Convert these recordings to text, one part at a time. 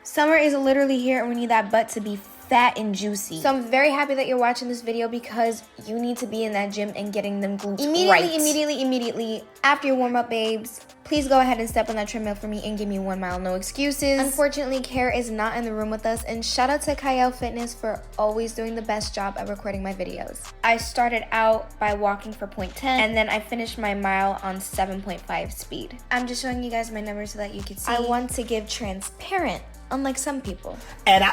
Summer is literally here and we need that butt to be fat and juicy. So I'm very happy that you're watching this video because you need to be in that gym and getting them glutes immediately after your warm up, babes. Please go ahead and step on that treadmill for me and give me 1 mile, no excuses. Unfortunately, Kara is not in the room with us, and shout out to Kyle Fitness for always doing the best job at recording my videos. I started out by walking for 0.10 and then I finished my mile on 7.5 speed. I'm just showing you guys my numbers so that you can see. I want to give transparent, unlike some people. And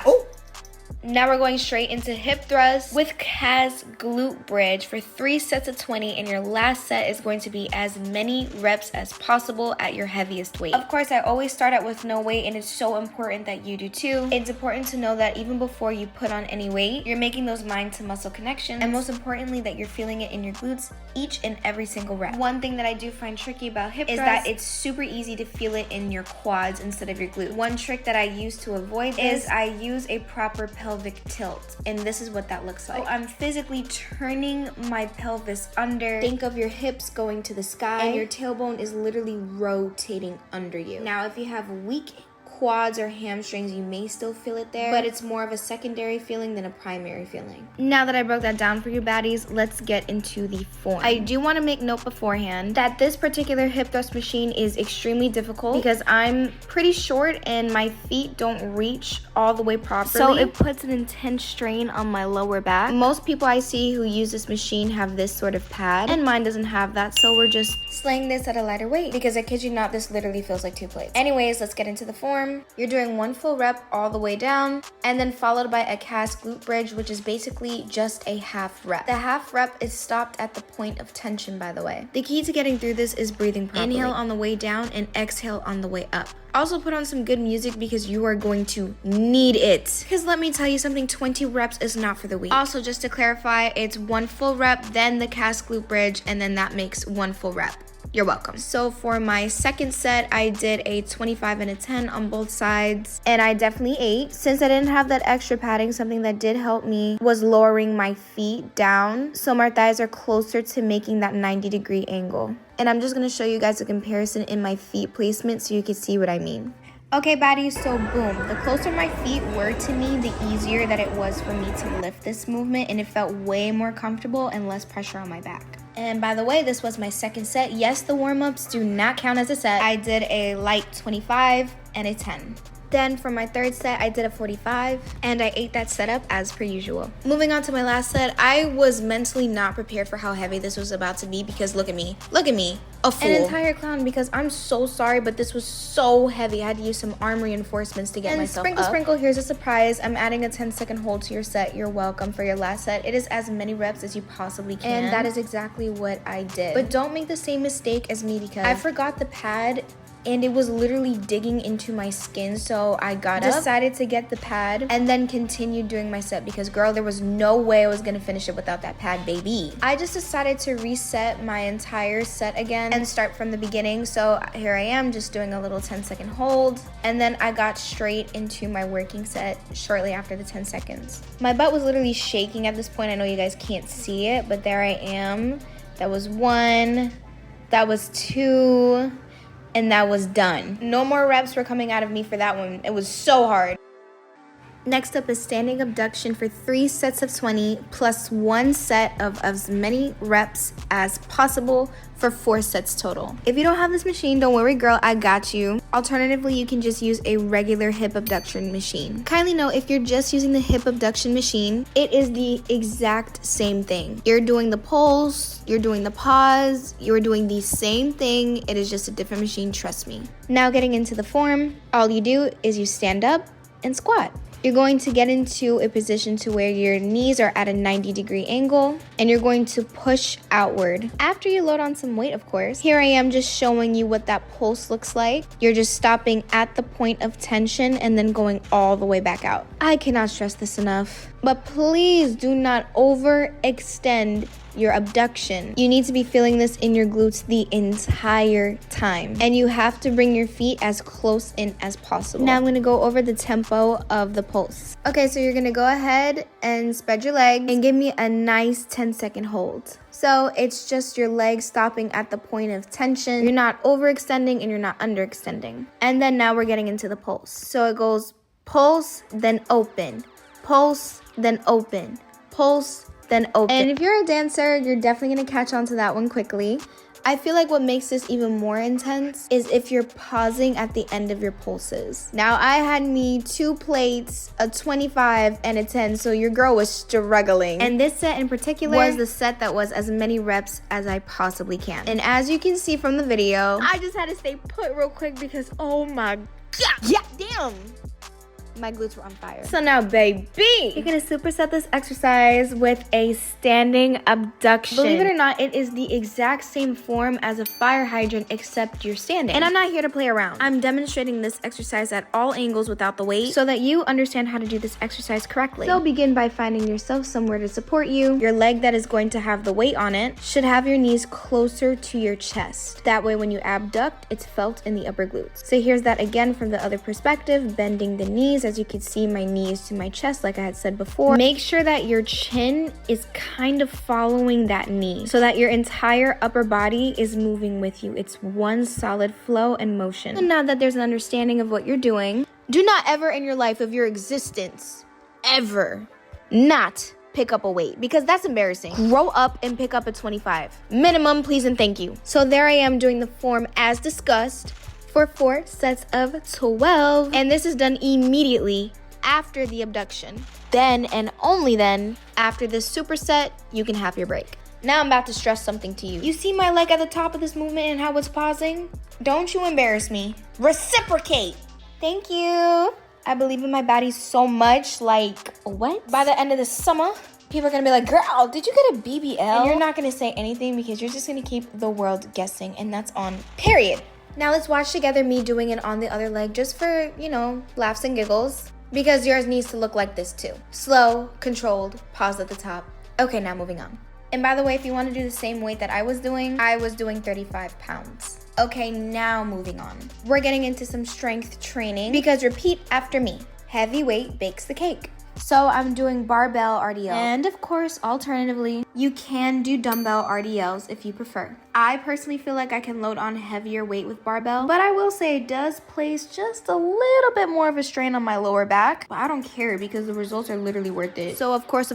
Now we're going straight into hip thrusts with calves glute bridge for 3 sets of 20, and your last set is going to be as many reps as possible at your heaviest weight. Of course, I always start out with no weight, and it's so important that you do too. It's important to know that even before you put on any weight, you're making those mind to muscle connections, and most importantly, that you're feeling it in your glutes each and every single rep. One thing that I do find tricky about hip thrusts is that it's super easy to feel it in your quads instead of your glutes. One trick that I use to avoid this is I use a proper pelvic tilt, and this is what that looks like. So I'm physically turning my pelvis under. Think of your hips going to the sky and your tailbone is literally rotating under you. Now if you have weak quads or hamstrings, you may still feel it there, but it's more of a secondary feeling than a primary feeling. Now that I broke that down for you baddies, let's get into the form. I do want to make note beforehand that this particular hip thrust machine is extremely difficult because I'm pretty short and my feet don't reach all the way properly, so it puts an intense strain on my lower back. Most people I see who use this machine have this sort of pad, and mine doesn't have that, so we're just slaying this at a lighter weight because I kid you not, this literally feels like 2 plates. Anyways, let's get into the form. You're doing 1 full rep all the way down, and then followed by a calves glute bridge, which is basically just a half rep. The half rep is stopped at the point of tension, by the way. The key to getting through this is breathing properly. Inhale on the way down and exhale on the way up. Also put on some good music because you are going to need it. Because let me tell you something, 20 reps is not for the weak. Also, just to clarify, it's 1 full rep, then the calves glute bridge, and then that makes 1 full rep. You're welcome. So for my second set, I did a 25 and a 10 on both sides, and I definitely ate. Since I didn't have that extra padding, something that did help me was lowering my feet down so my thighs are closer to making that 90-degree angle. And I'm just gonna show you guys a comparison in my feet placement so you can see what I mean. Okay, baddies, so boom. The closer my feet were to me, the easier that it was for me to lift this movement, and it felt way more comfortable and less pressure on my back. And by the way, this was my second set. Yes, the warm-ups do not count as a set. I did a light 25 and a 10. Then for my third set, I did a 45, and I ate that setup as per usual. Moving on to my last set, I was mentally not prepared for how heavy this was about to be because look at me, a fool. An entire clown because I'm so sorry, but this was so heavy. I had to use some arm reinforcements to get myself up. Sprinkle, here's a surprise. I'm adding a 10-second hold to your set. You're welcome for your last set. It is as many reps as you possibly can. And that is exactly what I did. But don't make the same mistake as me because I forgot the pad and it was literally digging into my skin, so I got up, decided to get the pad, and then continued doing my set because girl, there was no way I was gonna finish it without that pad, baby. I just decided to reset my entire set again and start from the beginning, so here I am just doing a little 10-second hold, and then I got straight into my working set shortly after the 10 seconds. My butt was literally shaking at this point. I know you guys can't see it, but there I am. That was 1, that was 2, and that was done. No more reps were coming out of me for that one. It was so hard. Next up is standing abduction for 3 sets of 20 plus 1 set of as many reps as possible for 4 sets total. If you don't have this machine, don't worry girl, I got you. Alternatively, you can just use a regular hip abduction machine. Kindly note, if you're just using the hip abduction machine, it is the exact same thing. You're doing the pulls, you're doing the pause, you're doing the same thing. It is just a different machine, trust me. Now getting into the form, all you do is you stand up and squat. You're going to get into a position to where your knees are at a 90-degree angle and you're going to push outward. After you load on some weight, of course. Here I am just showing you what that pulse looks like. You're just stopping at the point of tension and then going all the way back out. I cannot stress this enough, but please do not overextend your abduction. You need to be feeling this in your glutes the entire time. And you have to bring your feet as close in as possible. Now I'm gonna go over the tempo of the pulse. Okay, so you're gonna go ahead and spread your legs and give me a nice 10-second hold. So it's just your legs stopping at the point of tension. You're not overextending and you're not underextending. And then now we're getting into the pulse. So it goes pulse, then open, pulse, then open, pulse, then open. And if you're a dancer, you're definitely gonna catch on to that one quickly. I feel like what makes this even more intense is if you're pausing at the end of your pulses. Now, I had me 2 plates, a 25 and a 10, so your girl was struggling. And this set in particular was the set that was as many reps as I possibly can. And as you can see from the video, I just had to stay put real quick because, oh my God. Yeah, damn. My glutes were on fire. So now, baby, you're gonna superset this exercise with a standing abduction. Believe it or not, it is the exact same form as a fire hydrant, except you're standing. And I'm not here to play around. I'm demonstrating this exercise at all angles without the weight so that you understand how to do this exercise correctly. So begin by finding yourself somewhere to support you. Your leg that is going to have the weight on it should have your knees closer to your chest. That way, when you abduct, it's felt in the upper glutes. So here's that again from the other perspective, bending the knees. As you can see, my knees to my chest, like I had said before. Make sure that your chin is kind of following that knee so that your entire upper body is moving with you. It's one solid flow and motion. And now that there's an understanding of what you're doing, do not ever in your life of your existence, ever not pick up a weight, because that's embarrassing. Grow up and pick up a 25. Minimum, please and thank you. So there I am doing the form as discussed for 4 sets of 12. And this is done immediately after the abduction. Then and only then, after this superset, you can have your break. Now I'm about to stress something to you. You see my leg at the top of this movement and how it's pausing? Don't you embarrass me. Reciprocate. Thank you. I believe in my body so much, like, what? By the end of the summer, people are gonna be like, girl, did you get a BBL? And you're not gonna say anything because you're just gonna keep the world guessing, and that's on period. Now let's watch together me doing it on the other leg just for, you know, laughs and giggles, because yours needs to look like this too. Slow, controlled, pause at the top. Okay, now moving on. And by the way, if you want to do the same weight that I was doing 35 pounds. Okay, now moving on. We're getting into some strength training because repeat after me. Heavy weight bakes the cake. So I'm doing barbell RDL. And of course, alternatively, you can do dumbbell RDLs if you prefer. I personally feel like I can load on heavier weight with barbell, but I will say it does place just a little bit more of a strain on my lower back. But I don't care because the results are literally worth it. So of course,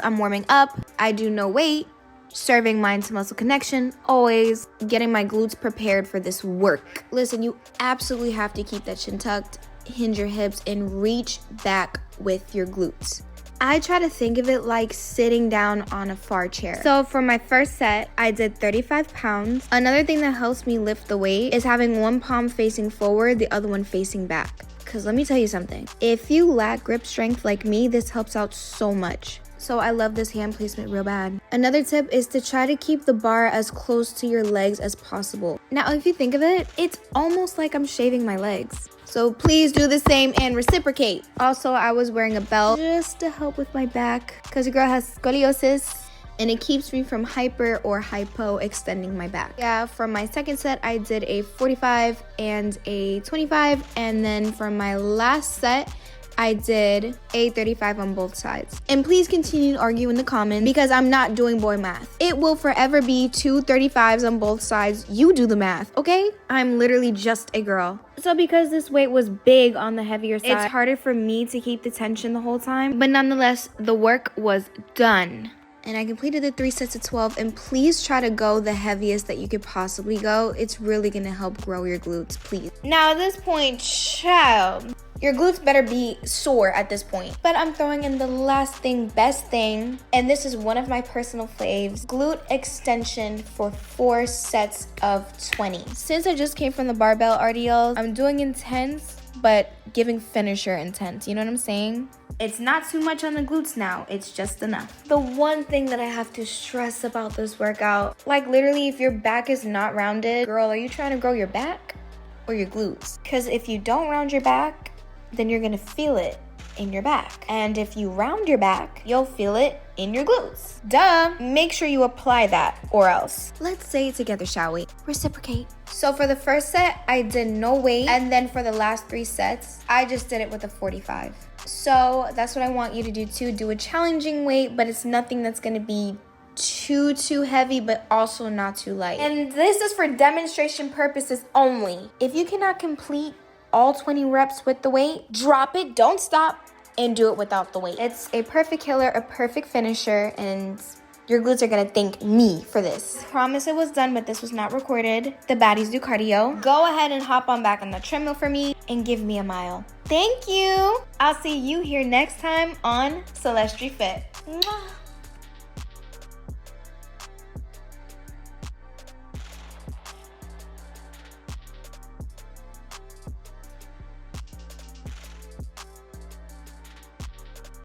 I'm warming up. I do no weight. Serving mind to muscle connection, always getting my glutes prepared for this work. Listen, you absolutely have to keep that chin tucked, hinge your hips, and reach back with your glutes. I try to think of it like sitting down on a far chair. So for my first set, I did 35 pounds. Another thing that helps me lift the weight is having one palm facing forward, the other one facing back. Because let me tell you something. If you lack grip strength like me, this helps out so much. So I love this hand placement real bad. Another tip is to try to keep the bar as close to your legs as possible. Now, if you think of it, it's almost like I'm shaving my legs. So please do the same and reciprocate. Also, I was wearing a belt just to help with my back because your girl has scoliosis and it keeps me from hyper or hypo extending my back. Yeah, for my second set, I did a 45 and a 25. And then for my last set, I did a 35 on both sides. And please continue to argue in the comments because I'm not doing boy math. It will forever be 2 35s on both sides. You do the math, okay? I'm literally just a girl. So because this weight was big on the heavier side, it's harder for me to keep the tension the whole time. But nonetheless, the work was done. And I completed the 3 sets of 12, and please try to go the heaviest that you could possibly go. It's really gonna help grow your glutes, please. Now at this point, child, your glutes better be sore at this point. But I'm throwing in the last thing, best thing, and this is one of my personal faves, glute extension for 4 sets of 20. Since I just came from the barbell RDLs, I'm doing intense, but giving finisher intense, you know what I'm saying? It's not too much on the glutes now, it's just enough. The one thing that I have to stress about this workout, like literally if your back is not rounded, girl, are you trying to grow your back or your glutes? Because if you don't round your back, then you're gonna feel it in your back. And if you round your back, you'll feel it in your glutes. Duh, make sure you apply that or else. Let's say it together, shall we? Reciprocate. So for the first set, I did no weight. And then for the last 3 sets, I just did it with a 45. So that's what I want you to do too. Do a challenging weight, but it's nothing that's gonna be too heavy, but also not too light. And this is for demonstration purposes only. If you cannot complete all 20 reps with the weight, drop it, don't stop, and do it without the weight. It's a perfect killer, a perfect finisher, and your glutes are gonna thank me for this. I promise it was done, but this was not recorded. The baddies do cardio. Go ahead and hop on back on the treadmill for me and give me a mile. Thank you. I'll see you here next time on Celestrefitt. Mwah.